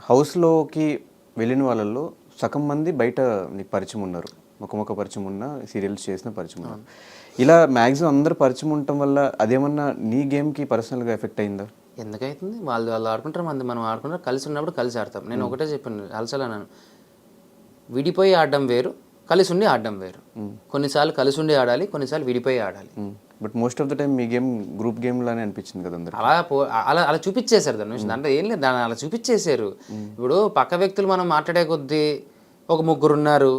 హౌస్లోకి వెళ్ళిన వాళ్ళల్లో సగం మంది బయట నీకు పరిచయం ఉన్నారు, ముఖముఖ పరిచయం ఉన్న సీరియల్స్ చేసిన పరిచయం ఉన్నారు. ఇలా మ్యాక్సిమం అందరు పరిచయం ఉండటం వల్ల అదేమన్నా నీ గేమ్కి పర్సనల్గా ఎఫెక్ట్ అయిందా? ఎందుకైతుంది? వాళ్ళు వాళ్ళు ఆడుకుంటారు, మనం ఆడుకుంటారు. కలిసి ఉన్నప్పుడు కలిసి ఆడతాం. నేను ఒకటే చెప్పాను, అలసలన్నాను, విడిపోయి ఆడడం వేరు, కలిసి ఉండి ఆడడం వేరు. కొన్నిసార్లు కలిసి ఉండి ఆడాలి, కొన్నిసార్లు విడిపోయి ఆడాలి. But most of the time me game group game లానే అనిపించింది కదా అందరు. అలా చూపించేశారు దాని దాంట్లో ఏం లేదు, దాన్ని అలా చూపించేశారు. ఇప్పుడు పక్క వ్యక్తులు మనం మాట్లాడే కొద్దీ ఒక ముగ్గురు ఉన్నారు,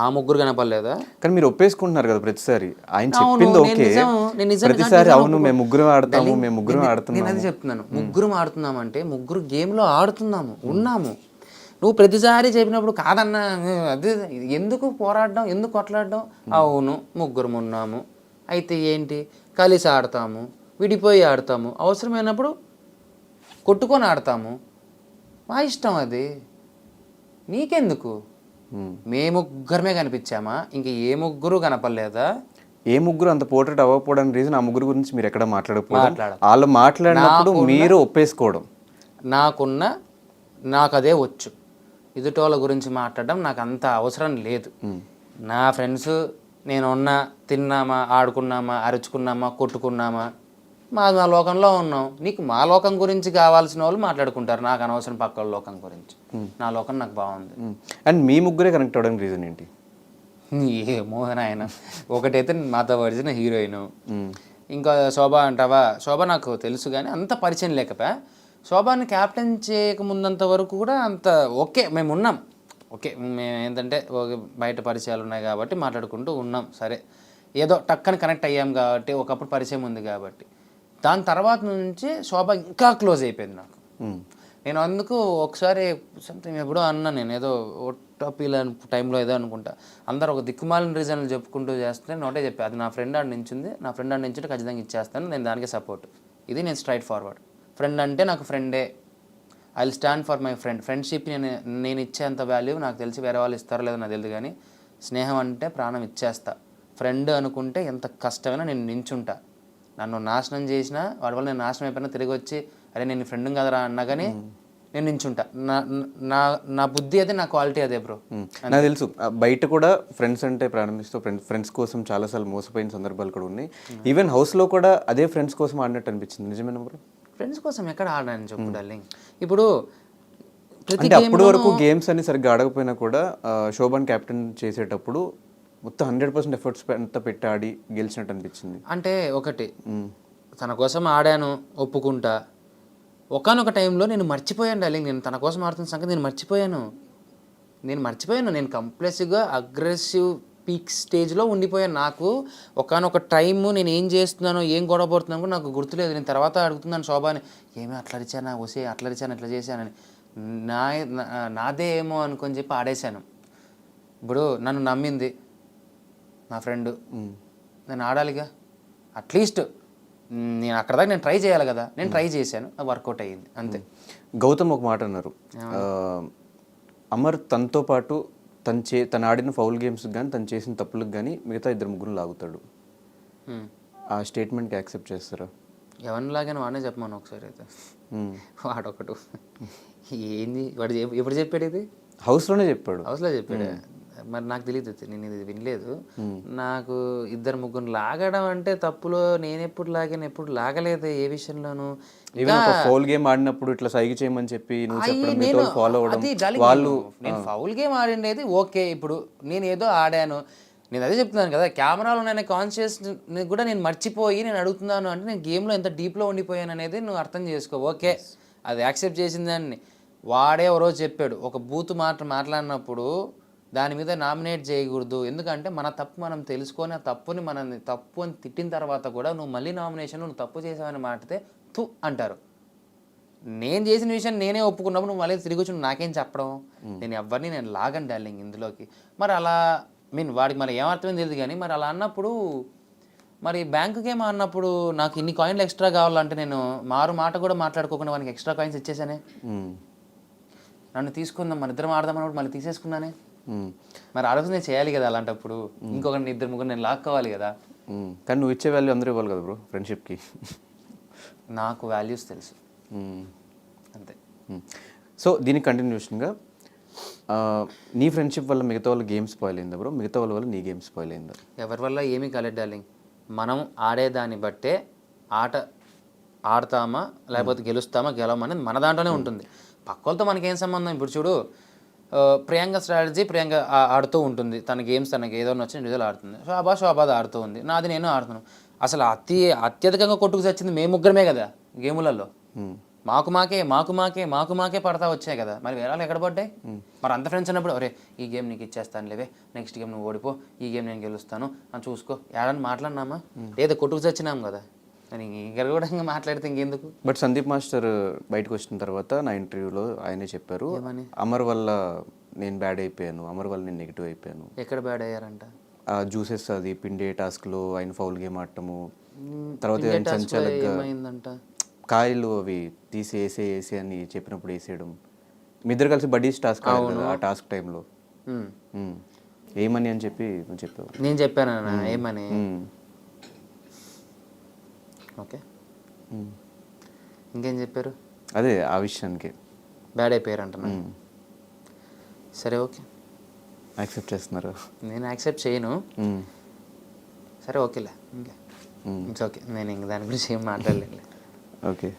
ఆ ముగ్గురు కనపడలేదా? కానీ మీరు ఒప్పేసుకుంటున్నారు కదా ప్రతిసారి, ఆయన చెప్పింది ఓకే, ప్రతిసారి అవును మేము ముగ్గురం ఆడతాము, మేము ముగ్గురం ఆడుతున్నాము. నేను అది చెప్తున్నాను, ముగ్గురం ఆడుతున్నామంటే ముగ్గురు గేమ్లో ఆడుతున్నాము, ఉన్నాము. నువ్వు ప్రతిసారి చెప్పినప్పుడు కాదన్నా, అది ఎందుకు పోరాడడం, ఎందుకు కొట్లాడడం? అవును ముగ్గురం ఉన్నాము, అయితే ఏంటి, కలిసి ఆడతాము, విడిపోయి ఆడతాము, అవసరమైనప్పుడు కొట్టుకొని ఆడతాము, మా ఇష్టం, అది నీకెందుకు? మే ముగ్గురమే కనిపించామా? ఇంక ఏ ముగ్గురు కనపడలేదా? ఏ ముగ్గురు అంత పోర్ట్రేట్ అవ్వకపోవడానికి రీజన్ ఆ ముగ్గురు గురించి మీరు ఎక్కడ మాట్లాడకపోవడం, వాళ్ళు మాట్లాడినప్పుడు మీరు ఒప్పేసుకోవడం. నాకు అదే వచ్చు, ఎదుటోళ్ళ గురించి మాట్లాడడం నాకు అంత అవసరం లేదు. నా ఫ్రెండ్స్ నేనున్నా, తిన్నామా, ఆడుకున్నామా, అరుచుకున్నామా, కొట్టుకున్నామా, మా లోకంలో ఉన్నాం. నీకు మా లోకం గురించి కావాల్సిన వాళ్ళు మాట్లాడుకుంటారు, నాకు అనవసరం పక్క లోకం గురించి. నా లోకం నాకు బాగుంది. అండ్ మీ ముగ్గురే కనెక్ట్ అవ్వడానికి రీజన్ ఏంటి? ఏమో ఆయన, ఒకటైతే మాతో పడిచిన హీరోయిన్, ఇంకా శోభ అంటావా, శోభ నాకు తెలుసు కానీ అంత పరిచయం లేకపోయా. శోభాని క్యాప్టెన్ చేయకముందంత వరకు కూడా అంత ఓకే, మేము ఉన్నాం, ఓకే. మేము ఏంటంటే బయట పరిచయాలు ఉన్నాయి కాబట్టి మాట్లాడుకుంటూ ఉన్నాం, సరే ఏదో టక్కని కనెక్ట్ అయ్యాం కాబట్టి, ఒకప్పుడు పరిచయం ఉంది కాబట్టి. దాని తర్వాత నుంచి శోభ ఇంకా క్లోజ్ అయిపోయింది నాకు. నేను అందుకు ఒకసారి సంథింగ్ ఎప్పుడో అన్నా, నేను ఏదో ఓటపీల టైంలో ఏదో అనుకుంటా, అందరూ ఒక దిక్కుమాలిన రీజన్లు చెప్పుకుంటూ చేస్తే నోటే చెప్పి, అది నా ఫ్రెండ్ ఆడ నించుంది, నా ఫ్రెండ్ ఆడ నించుంటే ఖచ్చితంగా ఇచ్చేస్తాను, నేను దానికి సపోర్ట్. ఇది నేను స్ట్రైట్ ఫార్వర్డ్. ఫ్రెండ్ అంటే నాకు ఫ్రెండే, I will stand for my friend. Friendship నేను ఇచ్చేంత వాల్యూ నాకు తెలిసి వేరే వాళ్ళు ఇస్తారో లేదో నాకు తెలియదు, కానీ స్నేహం అంటే ప్రాణం ఇచ్చేస్తా. ఫ్రెండ్ అనుకుంటే ఎంత కష్టమైనా నేను నించుంటా. నన్ను నాశనం చేసినా, వాడి వల్ల నేను నాశనం అయిపోయినా తిరిగి వచ్చి అరే నేను ఫ్రెండ్ కదరా అన్నా కానీ నేను నించుంటా. నా బుద్ధి అదే, నా క్వాలిటీ అదే బ్రో. నాకు తెలుసు బయట కూడా ఫ్రెండ్స్ అంటే ప్రారంభిస్తూ ఫ్రెండ్స్ కోసం చాలాసార్లు మోసపోయిన సందర్భాలు కూడా ఉన్నాయి. ఈవెన్ హౌస్లో కూడా అదే ఫ్రెండ్స్ కోసం ఆడినట్టు అనిపించింది, నిజమేనా బ్రో? ఫ్రెండ్స్ కోసం ఎక్కడ ఆడాను చెప్పు డార్లింగ్. ఇప్పుడు అంటే అప్పటి వరకు గేమ్స్ అని సరిగ్గా ఆడకపోయినా కూడా శోభన్ క్యాప్టెన్ చేసేటప్పుడు మొత్తం 100% ఎఫర్ట్స్ అంతా పెట్టి ఆడి గెలిచినట్టు అనిపించింది. అంటే ఒకటి తన కోసం ఆడాను, ఒప్పుకుంటా. ఒకానొక టైంలో నేను మర్చిపోయాను డార్లింగ్, నేను తన కోసం ఆడుతున్న సంగతి నేను మర్చిపోయాను. నేను కంప్లెసివ్గా అగ్రెసివ్ పీక్ స్టేజ్లో ఉండిపోయాను. నాకు ఒకానొక టైము నేను ఏం చేస్తున్నానో, ఏం గొడవ పడుతున్నాను కూడా నాకు గుర్తులేదు. నేను తర్వాత అడుగుతున్నాను శోభాని, ఏమీ అట్లా అరిచానా, వసే అట్లా అరిచాను, ఇట్లా చేశానని. నాదే ఏమో అనుకొని చెప్పి ఆడేశాను. ఇప్పుడు నన్ను నమ్మింది నా ఫ్రెండ్, నేను ఆడాలిగా, అట్లీస్ట్ నేను అక్కడ దాకా నేను ట్రై చేయాలి కదా. నేను ట్రై చేశాను, అది వర్కౌట్ అయ్యింది, అంతే. గౌతమ్ ఒక మాట అన్నారు, అమర్ తనతో పాటు తను ఆడిన ఫౌల్ గేమ్స్ కానీ తను చేసిన తప్పులకు కానీ మిగతా 2-3 లాగుతాడు. ఆ స్టేట్మెంట్కి యాక్సెప్ట్ చేస్తారా? ఎవరిని లాగాను వాడినే చెప్పమను ఒకసారి అయితే. వాడొకడు ఏంది వాడు ఎప్పుడు చెప్పాడు? ఇది హౌస్లోనే చెప్పాడు. హౌస్లో చెప్పాడు. మరి నాకు తెలియదు, నేను ఇది వినలేదు. నాకు 2-3 లాగడం అంటే తప్పులో నేను ఎప్పుడు లాగాను, ఎప్పుడు లాగలేదు ఏ విషయంలోనూ. ఫౌల్ గేమ్ ఆడినప్పుడు ఇట్లా సైగ చేయమని చెప్పి నేను ఫౌల్ గేమ్ ఆడిండేది ఓకే. ఇప్పుడు నేను ఏదో ఆడాను, నేను అదే చెప్తున్నాను కదా, కెమెరాలో నేను కాన్షియస్ కూడా నేను మర్చిపోయి నేను అడుగుతున్నాను అంటే నేను గేమ్లో ఎంత డీప్లో ఉండిపోయాను అనేది నువ్వు అర్థం చేసుకో. ఓకే, అది యాక్సెప్ట్ చేసిన దాన్ని. వాడే ఓ రోజు చెప్పాడు, ఒక బూతు మాట్లాడినప్పుడు దాని మీద నామినేట్ చేయకూడదు, ఎందుకంటే మన తప్పు మనం తెలుసుకొని ఆ తప్పుని మనల్ని తప్పు అని తిట్టిన తర్వాత కూడా నువ్వు మళ్ళీ నామినేషన్ నువ్వు తప్పు చేసావని మాట్లాడితే తు అంటారు. నేను చేసిన విషయం నేనే ఒప్పుకున్నప్పుడు నువ్వు మళ్ళీ తిరిగి వచ్చి నాకేం చెప్పడం? నేను ఎవరిని నేను లాగను డార్లింగ్ ఇందులోకి. మరి అలా వాడికి మరి ఏమర్థమైంది తెలియదు కానీ, మరి అలా అన్నప్పుడు మరి బ్యాంకు గేమ్ అన్నప్పుడు నాకు ఇన్ని కాయిన్లు ఎక్స్ట్రా కావాలంటే నేను మాట కూడా మాట్లాడుకోకుండా వానికి ఎక్స్ట్రా కాయిన్స్ ఇచ్చేసానే. నన్ను తీసుకుందాం, మన ఇద్దరం ఆడదామన్నప్పుడు మళ్ళీ తీసేసుకున్నానే. మరి ఆలోచన చేయాలి కదా అలాంటప్పుడు. ఇంకొకరిని 2-3 నేను లాక్కోవాలి కదా. కానీ నువ్వు ఇచ్చే వాల్యూ అందరూ ఇవ్వాలి కదా బ్రో ఫ్రెండ్షిప్కి. నాకు వాల్యూస్ తెలుసు మ్మ్. అంతే. సో దీనికి కంటిన్యూషన్గా నీ ఫ్రెండ్షిప్ వల్ల మిగతా వాళ్ళ గేమ్ స్పాయిల్ అయిందా బ్రో? మిగతా వాళ్ళ వల్ల నీ గేమ్ స్పాయిల్ అయిందా? ఎవరి వల్ల ఏమీ కాలేదు డార్లింగ్. మనం ఆడేదాన్ని బట్టే ఆట ఆడతామా లేకపోతే గెలుస్తామా గెలవమనేది మన దాంట్లోనే ఉంటుంది. పక్కలతో మనకేం సంబంధం? ఇప్పుడు చూడు, ప్రియాంక స్ట్రాటజీ ప్రియాంక ఆడుతూ ఉంటుంది, తన గేమ్స్ తనకి ఏదో వచ్చిన నిజాలు ఆడుతుంది. శోభాద్ ఆడుతూ ఉంది, నాది నేను ఆడుతున్నాను. అసలు అత్యధికంగా కొట్టుకు చచ్చింది మేము ముగ్గురమే కదా గేములలో. మాకు మాకే పడతా వచ్చాయి కదా, మరి వేరే వాళ్ళు ఎక్కడ పడ్డాయి? మరి అంత ఫ్రెండ్స్ అన్నప్పుడు అరే ఈ గేమ్ నీకు ఇచ్చేస్తాను లేవే, నెక్స్ట్ గేమ్ నువ్వు ఓడిపో, ఈ గేమ్ నేను గెలుస్తాను అని చూసుకో, ఏడని మాట్లాడినామా? లేదా కొట్టుకు చచ్చినాం కదా, నేను ఇంకా కూడా ఇంకా మాట్లాడితే ఇంకెందుకు? బట్ సందీప్ మాస్టర్ బయటకు వచ్చిన తర్వాత నా ఇంటర్వ్యూలో ఆయనే చెప్పారు, అమర్ వల్ల నేను బ్యాడ్ అయిపోయాను, అమర్ వల్ల నేను నెగిటివ్ అయిపోయాను. ఎక్కడ బ్యాడ్ అయ్యారంట? ఆ జ్యూసెస్ అది పిండే టాస్క్లో ఆయన ఫౌల్ గేమ్ ఆడటము, తర్వాత ఆయన సంచాలకుగా ఏమైందంట? కాయలు అవి తీసి వేసే అని చెప్పినప్పుడు వేసేయడం. మీ ఇద్దరు కలిసి బడ్డీస్ టాస్క్ ఆడారు ఆ టాస్క్ టైంలో. ఏమని అని చెప్పి నువ్వు చెప్పావు. నేను చెప్పాను ఏమని? ఓకే, ఇంకేం చెప్పారు? అదే ఆ విషయానికి బ్యాడ్ అయిపోయారు అంటున్నా. సరే ఓకే, యాక్సెప్ట్ చేస్తున్నారు. నేను యాక్సెప్ట్ చేయను. సరే ఓకేలే, ఇంకా ఇట్స్ ఓకే, నేను ఇంక దాని గురించి ఏం మాట్లాడలేదు. ఓకే,